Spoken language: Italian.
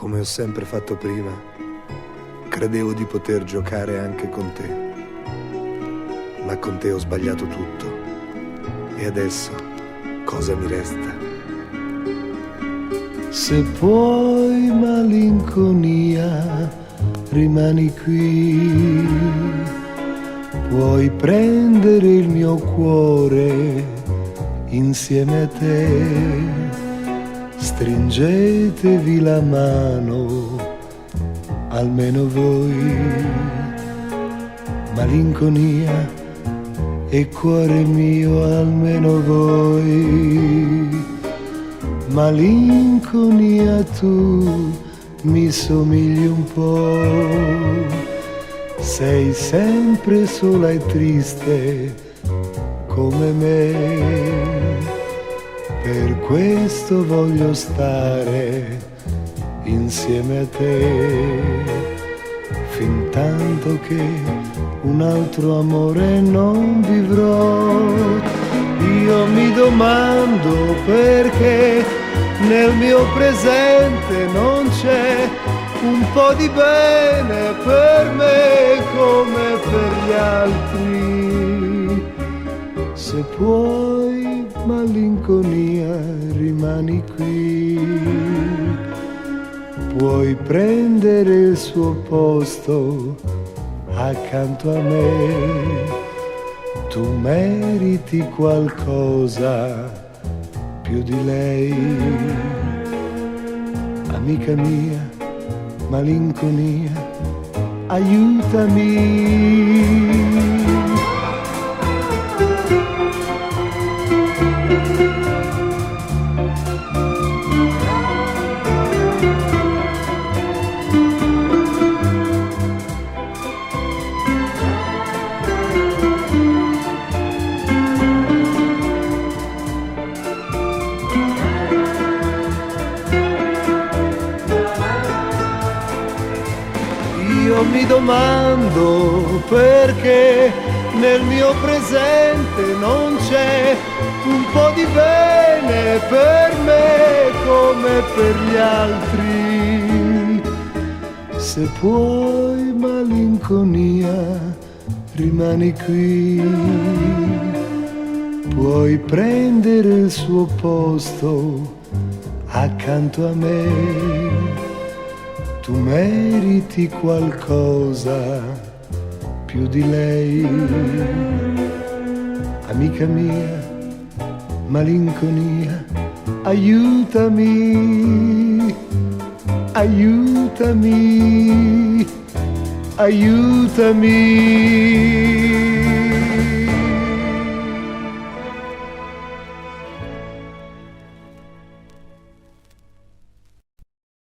Come ho sempre fatto prima, credevo di poter giocare anche con te, ma con te ho sbagliato tutto. E adesso cosa mi resta? Se puoi, malinconia, rimani qui. Puoi prendere il mio cuore insieme a te. Stringetevi la mano, almeno voi. Malinconia e cuore mio, almeno voi. Malinconia, tu mi somigli un po'. Sei sempre sola e triste come me. Per questo voglio stare insieme a te, fintanto che un altro amore non vivrò. Io mi domando perché nel mio presente non c'è un po' di bene per me come per gli altri. Se puoi, malinconia, rimani qui. Puoi prendere il suo posto accanto a me. Tu meriti qualcosa più di lei. Amica mia, malinconia, aiutami. Io mi domando perché nel mio presente non c'è un po' di bene per me come per gli altri. Se puoi, malinconia, rimani qui. Puoi prendere il suo posto accanto a me. Tu meriti qualcosa più di lei. Amica mia, malinconia, aiutami, aiutami, aiutami.